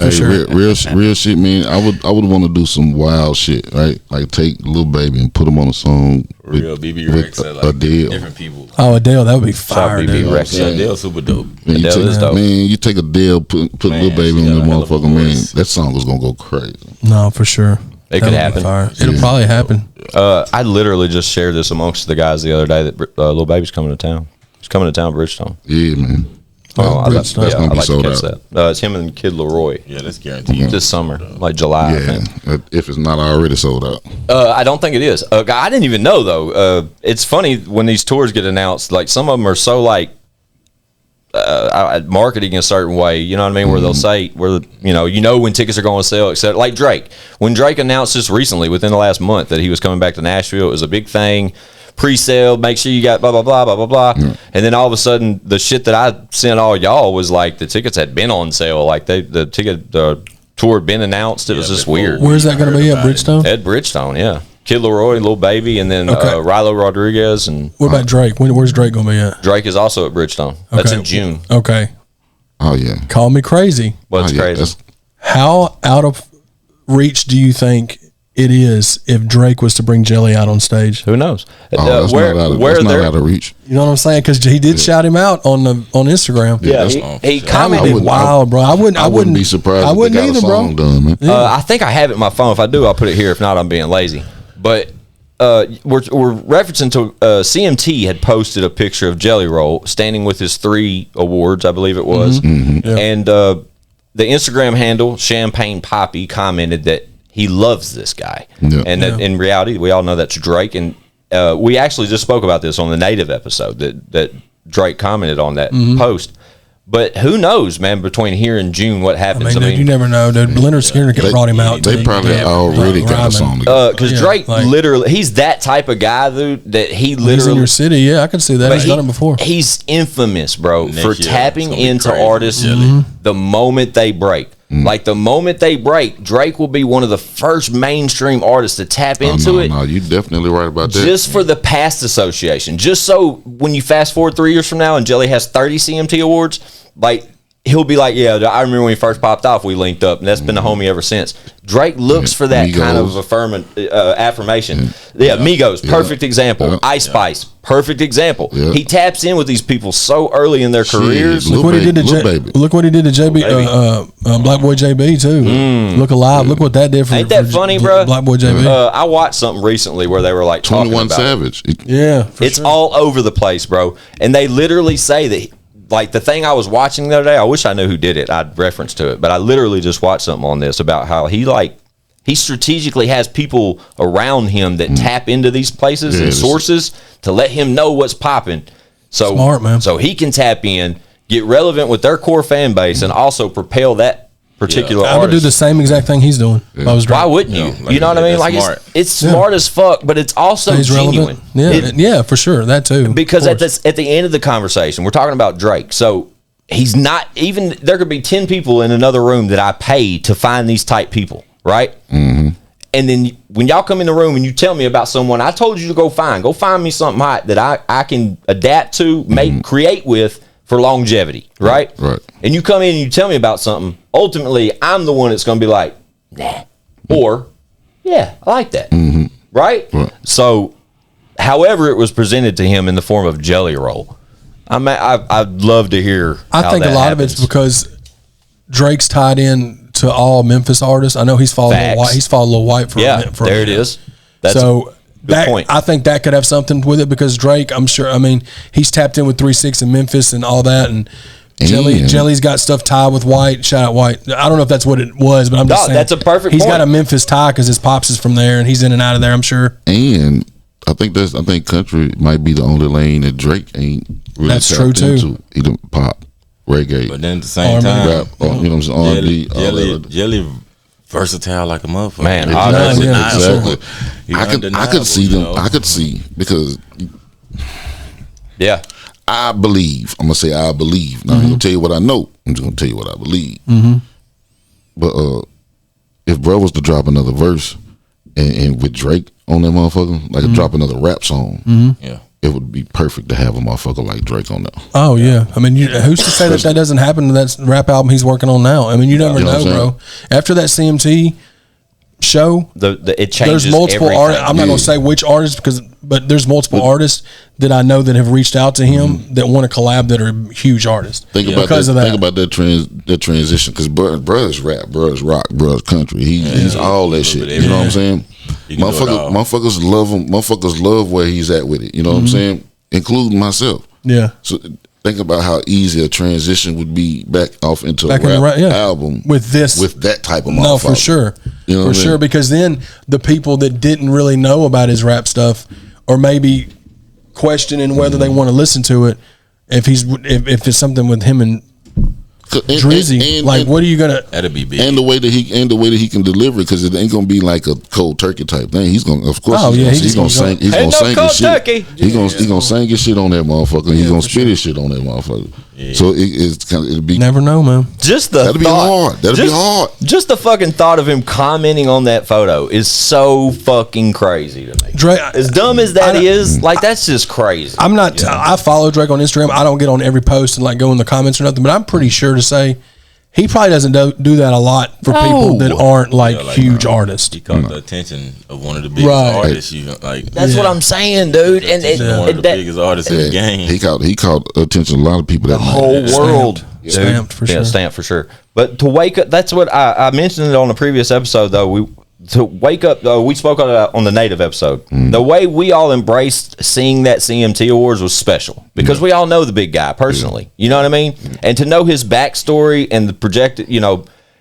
real shit, man. I would want to do some wild shit, right? Like take Lil Baby and put him on a song. Real BB Rex, like Adele. Different people. Oh, Adele, that would be fire. BB Rex, Adele, super dope. Man, you take Adele, put Lil Baby on the motherfucker, man. That song was gonna go crazy. No, for sure. It could happen. It'll probably happen. I literally just shared this amongst the guys the other day that Lil Baby's coming to town. He's coming to town, Bridgestone. Yeah, man. That's gonna be sold out. It's him and Kid Leroy. Yeah, that's guaranteed. This summer, like July. I think. If it's not already sold out. I don't think it is. I didn't even know though. It's funny when these tours get announced. Like some of them are so like marketing a certain way. You know what I mean? Where they'll say you know when tickets are going to sell, etc. Like Drake. When Drake announced this recently, within the last month, that he was coming back to Nashville, it was a big thing. Pre-sale, make sure you got blah blah blah blah blah blah, and then all of a sudden the shit that I sent all y'all was like the tickets had been on sale, like the tour had been announced. It was just weird. Where's that going to be at Bridgestone? At Bridgestone, yeah. Kid Leroy, Lil Baby, and then Rilo Rodriguez. And what about Drake? Where's Drake going to be at? Drake is also at Bridgestone. That's in June. Okay. Oh yeah. Call me crazy. What's crazy? How out of reach do you think it is if Drake was to bring Jelly out on stage? Who knows? That's not out of reach. You know what I'm saying? Because he did shout him out on Instagram. Yeah, he commented wild, bro. I wouldn't be surprised. I wouldn't either, bro. Done, man. I think I have it in my phone. If I do, I'll put it here. If not, I'm being lazy. But we're referencing to CMT had posted a picture of Jelly Roll standing with his 3 awards, I believe it was, and the Instagram handle Champagne Poppy commented that he loves this guy, and that in reality, we all know that's Drake. And we actually just spoke about this on the Native episode that Drake commented on that post. But who knows, man? Between here and June, what happens? I mean, dude, you never know, dude. Leonard Skinner brought him out. They probably already got a song together. Because Drake literally, he's that type of guy, dude. That he literally he's in your city. Yeah, I can see that. He's done it before. He's infamous, bro, for tapping into artists the moment they break. Like the moment they break, Drake will be one of the first mainstream artists to tap into it. No, you're definitely right about that. Just for the past association. Just so when you fast forward 3 years from now and Jelly has 30 CMT awards, like he'll be like, yeah, I remember when he first popped off, we linked up, and that's been the homie ever since. Drake looks for that Migos. Kind of affirmation. Migos, perfect example. Ice Spice, perfect example. He taps in with these people so early in their careers. Look what he did to JB, Black Boy JB too. Look Alive. Look what that did for. Ain't that funny, bro? Black Boy JB. I watched something recently where they were like 21 Savage. It's all over the place, bro. And they literally say that. Like the thing I was watching the other day, I wish I knew who did it. I'd reference to it, but I literally just watched something on this about how he strategically has people around him that tap into these places and sources to let him know what's popping. So smart, man. So he can tap in, get relevant with their core fan base, and also propel that particular I would do the same exact thing he's doing. If I was Drake. Why wouldn't you? You know what I mean? Like it's smart as fuck, but it's also genuine. Yeah, for sure. That too. Because at the end of the conversation, we're talking about Drake. So he's not even. There could be 10 people in another room that I pay to find these type people, right? Mm-hmm. And then when y'all come in the room and you tell me about someone I told you to go find me something hot that I can adapt to, make, create with for longevity, right? Right. And you come in and you tell me about something, ultimately I'm the one that's going to be like, nah, or yeah, I like that, right? So however it was presented to him in the form of Jelly Roll, I'd love to hear I think a lot of it's because Drake's tied in to all Memphis artists. I know he's followed Lil White. He's followed Lil White for a it is. That's so good point. I think that could have something with it because Drake, I'm sure. I mean, he's tapped in with 3-6 in Memphis and all that, and Jelly's got stuff tied with White. Shout out White. I don't know if that's what it was, but I'm just saying that's a perfect. He's got a Memphis tie because his pops is from there, and he's in and out of there. I'm sure. And I think country might be the only lane that Drake ain't really that's true too. Into. He don't pop reggae, but then at the same time, rap, you know what I'm saying? R&B, Jelly versatile like a motherfucker. Man, exactly. I could see them. I could see because I believe. I'm gonna say I believe. Now I'm gonna tell you what I know. I'm just gonna tell you what I believe. But if bro was to drop another verse and with Drake on that motherfucker, like drop another rap song, it would be perfect to have a motherfucker like Drake on that. Oh yeah, I mean, who's to say that doesn't happen to that rap album he's working on now? I mean, you never know, bro. After that CMT show, it changes. There's multiple artists. I'm not gonna say which artists but there's multiple artists that I know that have reached out to him that want to collab that are huge artists. Think about that transition because bro's rap, bro's rock, bro's country. He's all that shit. You know what I'm saying? Motherfuckers love him. Motherfuckers love where he's at with it. You know what I'm saying? Including myself. Yeah. So think about how easy a transition would be back off into a rap album with that type of motherfucker. No, for sure. You know for sure, because then the people that didn't really know about his rap stuff or maybe questioning whether they want to listen to it if it's something with him and Drizzy, what are you gonna? That'd be big. And the way that he can deliver it, because it ain't gonna be like a cold turkey type thing. He's gonna, of course, he's gonna sing. He's gonna sing his shit. He's gonna sing his shit on that motherfucker. He's gonna spit his shit on that motherfucker. Yeah. So it'd be never know, man. That'd be hard. That'd be hard. Just the fucking thought of him commenting on that photo is so fucking crazy to me. Drake, as dumb as that is, like that's just crazy. I'm not. I follow Drake on Instagram. I don't get on every post and like go in the comments or nothing, but I'm pretty sure to say he probably doesn't do that a lot for people that aren't like huge artists. He caught the attention of one of the biggest artists. That's what I'm saying, dude. And one of the biggest artists in the game. He caught attention of a lot of people. The whole world. Stamped for sure. Yeah, stamped for sure. But to wake up, that's what I mentioned it on the previous episode, though. To wake up, we spoke on the Native episode. The way we all embraced seeing that CMT Awards was special because we all know the big guy personally. You know what I mean? And to know his backstory and the projected,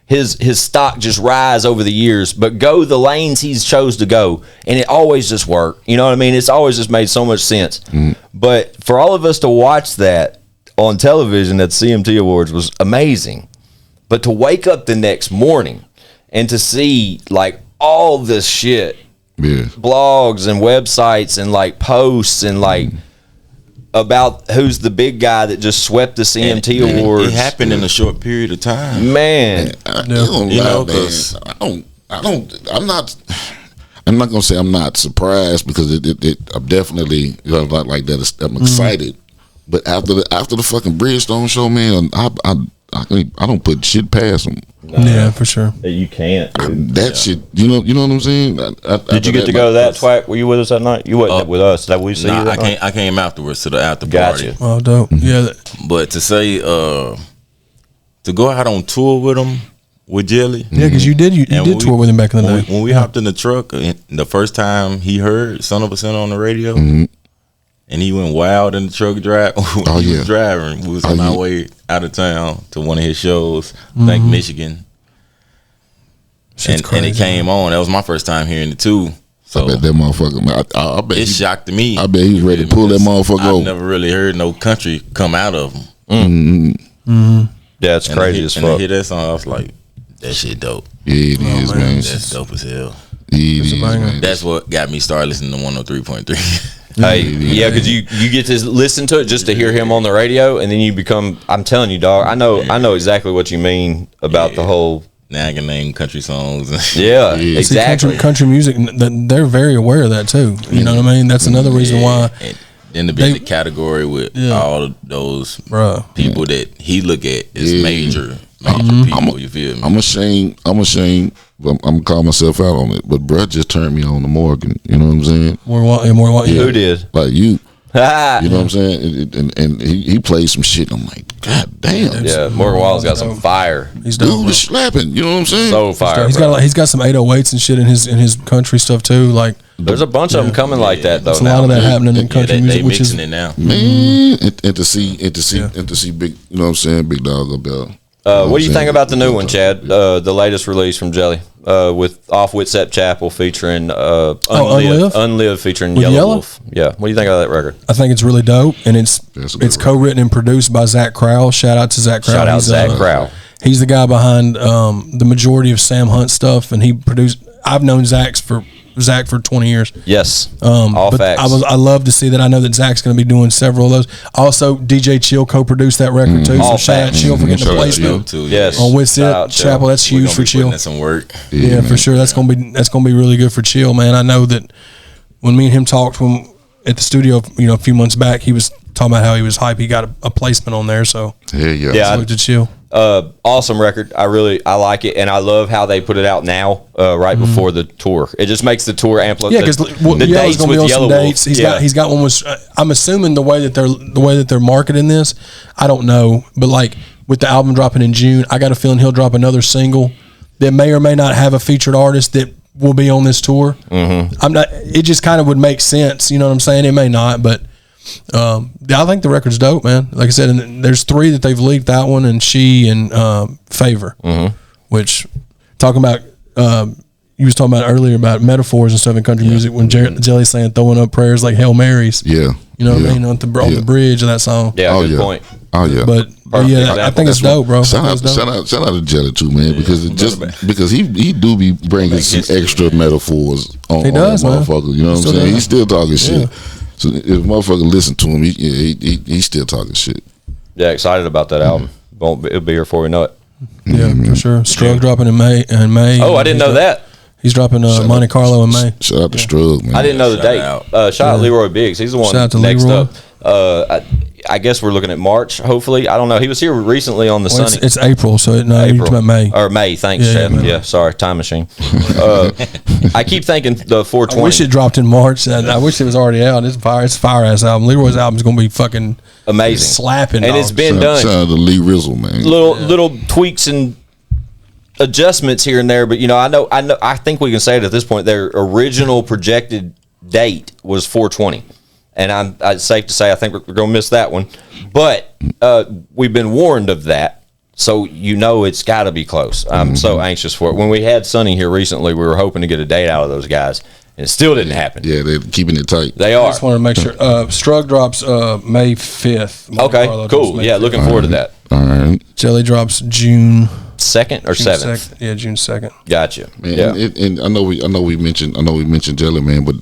his stock just rise over the years, but go the lanes he's chose to go, and it always just worked. You know what I mean? It's always just made so much sense. But for all of us to watch that on television at CMT Awards was amazing. But to wake up the next morning and to see like all this shit, blogs and websites and like posts and like about who's the big guy that just swept the CMT Awards. It happened in a short period of time, man. I'm not gonna say I'm not surprised because I'm definitely not like that. I'm excited, but after the fucking Bridgestone show, man, I don't put shit past them. Yeah, for sure. You can't. Shit, you know what I'm saying? Did you get to go to that, Twak? Were you with us that night? You wasn't with us. That we see you that night? I came afterwards to the after party. Gotcha. Oh, dope. Yeah. But to say to go out on tour with him with Jelly. Yeah, because you did tour with him back in the day. When we hopped in the truck, the first time he heard Son of a Sinner on the radio, and he went wild in the truck drive. He was driving. We was on our way out of town to one of his shows, I think Michigan. And it came on. That was my first time hearing it too. So I bet that motherfucker. I bet it shocked me. I bet he was ready to pull that motherfucker over. I've never really heard no country come out of him. Yeah, it's crazy as fuck. And I hear that song, I was like, that shit dope. Yeah, it is, man. That's dope as hell. It is, man. That's what got me started listening to 103.3. Hey, yeah, because you get to listen to it just to hear him on the radio, and then you become. I'm telling you, dog. I know exactly what you mean about the whole. Now I can name country songs. Yeah, exactly. See, country music, they're very aware of that too. You know what I mean? That's another reason why. And then to be in the category with all of those people that he look at as major people. You feel me? I'm ashamed. I'm gonna call myself out on it, but bruh just turned me on to Morgan. You know what I'm saying? More. Who did? Like you. You know what I'm saying? And he played some shit. And I'm like, God damn. Yeah, Morgan Wallen's got some fire. He's dude is slapping. You know what I'm saying? So fire. He's got some 808s and shit in his country stuff too. Like there's a bunch of them coming like that though. There's a lot of that happening in country music, they which is it now. Man, and to see big. You know what I'm saying? Big dog up there. What do you think about the new one, Chad? The latest release from Jelly with Off Whitsep Chapel featuring Unlive featuring with Yellow Wolf. Yeah, what do you think of that record? I think it's really dope, and it's co-written and produced by Zach Crowell. Shout out to Zach Crowell. Shout out Zach Crowell. He's the guy behind the majority of Sam Hunt stuff, and he produced. I've known Zach for 20 years. Yes, all facts. I love to see that. I know that Zach's going to be doing several of those. Also, DJ Chill co-produced that record too. All so shout out Chill for getting the placement. Yes, on Whitsep Chapel. That's huge for Chill. That's some work. Yeah, for sure. That's gonna be really good for Chill, man. I know that when me and him talked at the studio, a few months back, he was talking about how he was hype. He got a placement on there. So yeah. Salute to Chill. Awesome record. I like it, and I love how they put it out now, right before the tour. It just makes the tour amplified. Yeah, because the dates gonna be on some dates. He's got one with. I'm assuming the way that they're marketing this, I don't know, but like with the album dropping in June, I got a feeling he'll drop another single that may or may not have a featured artist that will be on this tour. I'm not. It just kind of would make sense. You know what I'm saying? It may not, but. I think the record's dope, man. Like I said, and there's 3 that they've leaked. That one and She and Favor, which talking about. You was talking about earlier about metaphors and stuff in country music when Jelly's saying throwing up prayers like Hail Marys. Yeah, you know what I mean on the bridge of that song. Yeah, good point. Oh yeah, but yeah, I think it's dope, bro. Shout out to Jelly too, man, because he do be bringing some extra metaphors on that motherfucker. You know what I'm saying? He's still talking shit. So if motherfucker listen to him, he's still talking shit. Yeah, excited about that album. It'll be here before we know it. Yeah, for sure. Strug dropping in May. Oh, I didn't know that. He's dropping Monte Carlo in May. Shout out to Strug, man. I didn't know the date. Shout out Leroy Biggs. He's the one next up. I guess we're looking at March, hopefully. I don't know. He was here recently on the Sunny. It's April, so you're talking about May. Or May, thanks, Chad. Yeah, sorry, time machine. I keep thinking the 420. I wish it dropped in March. I wish it was already out. It's a fire-ass album. Leroy's album is going to be fucking amazing. Slapping. And it's been done. Shout out to Lee Rizzle, man. Little tweaks and adjustments here and there, but I think we can say it at this point. Their original projected date was 420. And it's safe to say I think we're going to miss that one. But we've been warned of that, so it's got to be close. I'm so anxious for it. When we had Sonny here recently, we were hoping to get a date out of those guys, and it still didn't happen. Yeah, they're keeping it tight. They are. I just wanted to make sure. Strug drops May 5th. Okay, cool. Yeah, looking forward to that. All right. Jelly drops June 2nd or 7th. Yeah, June 2nd. Gotcha. Man, yeah. And I know we mentioned Jelly, man, but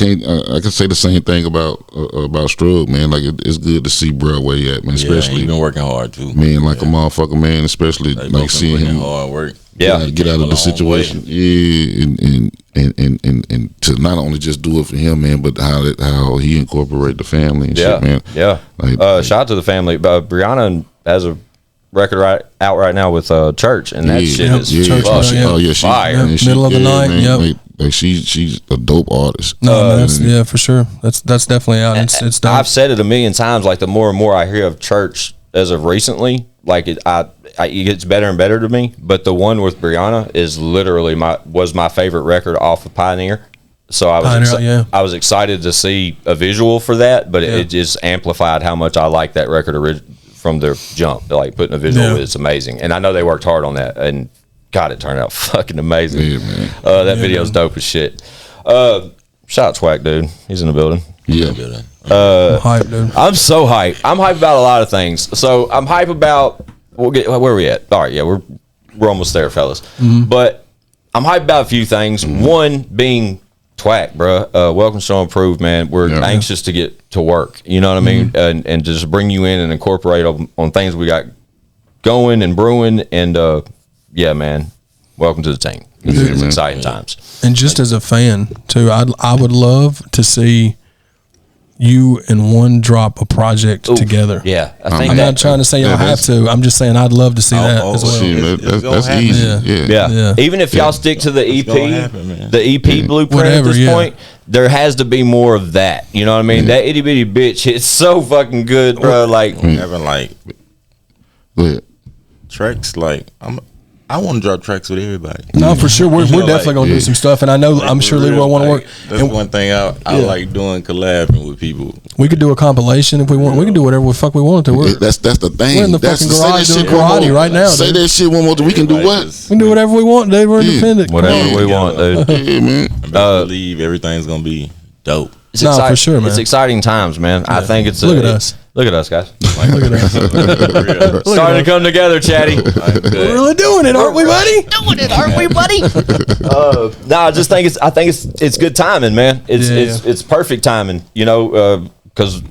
I can say the same thing about Strug, man. Like it's good to see bro where he at, man. Especially he's been working hard too, man. Like a motherfucker, man. Especially like seeing him hard work. Yeah, get out of the situation. Yeah, and to not only just do it for him, man, but how he incorporate the family and shit, man. Yeah. Shout out to the family. Brianna has a record out right now with Church, and that shit is fire. Middle of the night. Man, like she's a dope artist. No, for sure. That's definitely out. It's dope. I've said it a million times. Like the more and more I hear of Church as of recently, like it gets better and better to me. But the one with Brianna is literally was my favorite record off of Pioneer. So I was excited to see a visual for that, but it just amplified how much I like that record from the jump. Like putting a visual, it's amazing. And I know they worked hard on that, and God, it turned out fucking amazing. Yeah, man. That video's dope as shit. Shout out Twakdude. He's in the building. Yeah. I'm hyped, dude. I'm so hyped. I'm hyped about a lot of things. So I'm hyped about where we at? All right, yeah, we're almost there, fellas. But I'm hyped about a few things. One being Twak, bro. Welcome to Show Improved, man. We're anxious to get to work. You know what I mean? And just bring you in and incorporate on things we got going and brewing. And yeah, man, welcome to the team. It's exciting times. And just as a fan too, I would love to see you and one drop a project together. Yeah, I'm not trying to say y'all have to. I'm just saying I'd love to see that as well. That's easy. Yeah. Even if y'all stick to the EP, the EP blueprint Whatever, at this point, there has to be more of that. You know what I mean? That itty bitty bitch hits so fucking good, bro. Like having like Go ahead. tracks, like I want to drop tracks with everybody. No, for sure. We're definitely gonna do some stuff, and I know I'm sure Leroy want to work. That's one thing I like doing, collabing with people. We could do a compilation if we want. We can do whatever the fuck we want to. That's the thing. We're in the fucking garage doing karate right now. Say that shit one more time. We can do what? We can do whatever we want, dude. We're independent. whatever we want, dude. Yeah, man. I believe everything's gonna be dope. It's for sure, man. It's exciting times, man. I think it's Look at us. Look at us, guys. Look at us. Starting to come together, Chatty. We're really doing it, aren't we, buddy? Doing it, aren't we, buddy? No, I just think it's good timing, man. It's perfect timing, you know, because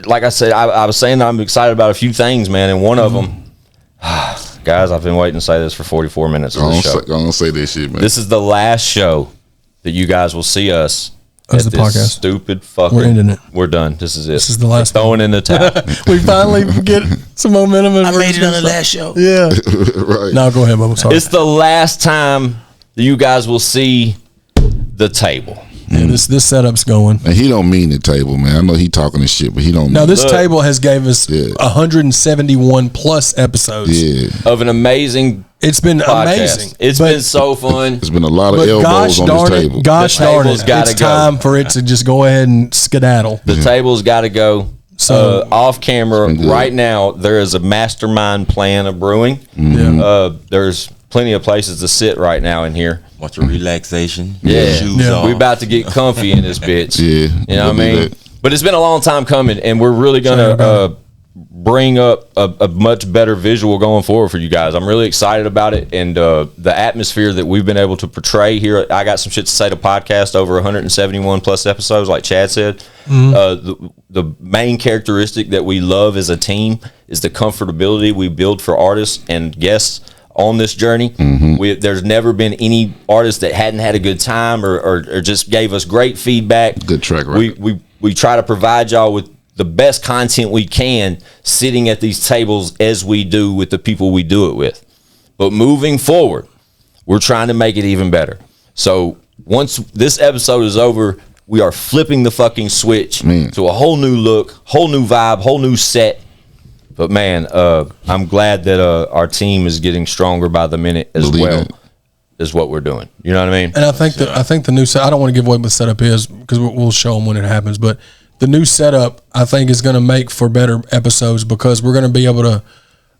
like I said, I was saying I'm excited about a few things, man, and one of them, guys, I've been waiting to say this for 44 minutes of this show. Don't say this shit, man. This is the last show that you guys will see us. As at the this podcast. Stupid fucking. We're ending it. We're done. This is it. This is the last We're throwing in the towel. We finally get some momentum. I made it on the last show. Yeah. Right. No, go ahead, Bubba. Sorry. It's the last time that you guys will see the table. Yeah, this setup's going. And he don't mean the table, man. I know he talking this shit, but he don't. Now mean this table has gave us 171 plus episodes. Of an amazing. It's been podcast. amazing. It's been so fun. There's been a lot of elbows on this table. Gosh darn it! It's time for it to just go ahead and skedaddle. The table's got to go. So off camera right now, there is a mastermind plan of brewing. There's plenty of places to sit right now in here. Want your relaxation? Shoes off. We're about to get comfy in this bitch. You know what I mean? But it's been a long time coming, and we're really gonna bring up a much better visual going forward for you guys. I'm really excited about it, and the atmosphere that we've been able to portray here. I got some shit to say to podcast over 171 plus episodes, like Chad said. The main characteristic that we love as a team is the comfortability we build for artists and guests on this journey. There's never been any artist that hadn't had a good time or just gave us great feedback. Good track record. We try to provide y'all with the best content we can sitting at these tables as we do with the people we do it with. But moving forward, we're trying to make it even better. So once this episode is over, we are flipping the fucking switch to a whole new look, whole new vibe, whole new set. But man, I'm glad that our team is getting stronger by the minute as well as what we're doing. You know what I mean? And I think the new set. I don't want to give away what the setup is because we'll show them when it happens. But the new setup, I think, is going to make for better episodes because we're going to be able to.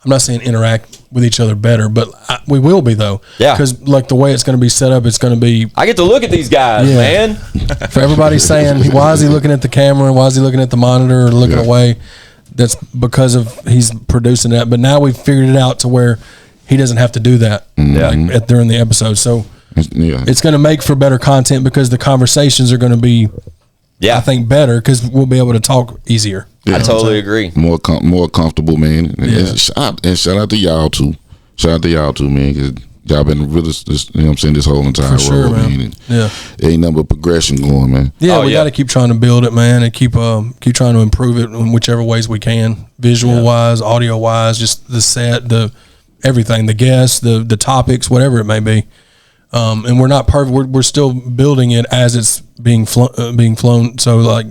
I'm not saying interact with each other better, but we will be though. Yeah. Because like the way it's going to be set up, it's going to be. I get to look at these guys, man. For everybody saying, why is he looking at the camera? Why is he looking at the monitor or looking away? That's because of he's producing that. But now we've figured it out to where he doesn't have to do that during the episode. So it's going to make for better content because the conversations are going to be, I think, better because we'll be able to talk easier. I totally agree. More comfortable, man. And shout out to y'all too. Shout out to y'all too, man. Because y'all been with us, you know what I'm saying, this whole entire road, man. And ain't nothing but progression going, man. Yeah, we got to keep trying to build it, man, and keep trying to improve it in whichever ways we can, visual wise, audio wise, just the set, the everything, the guests, the topics, whatever it may be. And we're not perfect. We're still building it as it's being flown. So like,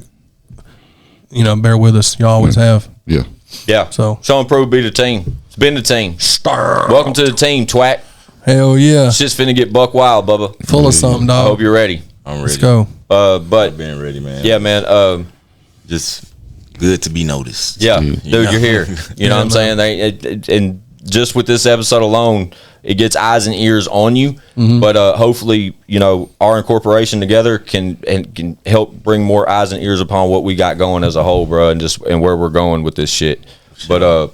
you know, bear with us. You always have. Yeah. So Show Improved be the team. It's been the team. Welcome to the team, Twak. Hell yeah. Shit's finna get buck wild, Bubba. Full of something, dog. I hope you're ready. I'm ready. Let's go. But being ready, man. Yeah, man. Just good to be noticed. Yeah, dude, you're here. You know what I'm saying? And just with this episode alone, it gets eyes and ears on you. But hopefully, our incorporation together can help bring more eyes and ears upon what we got going as a whole, bro, and where we're going with this shit. But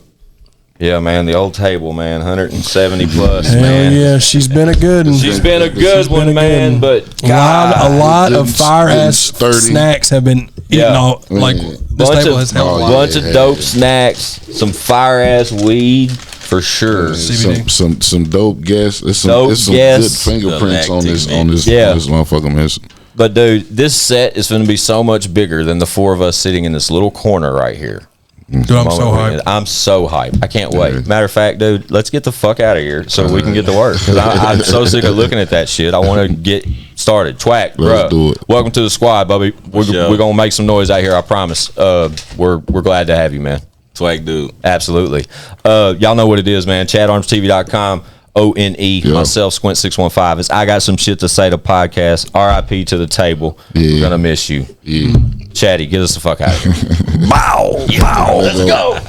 yeah, man, the old table, man, 170 plus. Hell man. Yeah, she's been a good one. She's been a good one, man. But a lot of fire ass snacks have been eaten off. Like this table has held a bunch of dope snacks, some fire ass weed for sure. Some dope guests. There's some good fingerprints on this motherfucker mess. But dude, this set is going to be so much bigger than the four of us sitting in this little corner right here. Dude, I'm so hyped. I'm so hyped. I can't wait. Matter of fact, dude, let's get the fuck out of here so we can get to work. Because I'm so sick of looking at that shit. I want to get started. Twak, bro. Do it. Welcome to the squad, Bubby. We're gonna make some noise out here. I promise. We're glad to have you, man. Twakdude. Absolutely. Y'all know what it is, man. ChadArmesTV.com. ONE. Yep. Myself, Squint615. It's I Got Some Shit to Say, the podcast. RIP to the table. Yeah. We're gonna miss you. Yeah. Chatty, get us the fuck out of here. Bow! Bow! Let's go!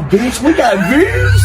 Bitch, we got views.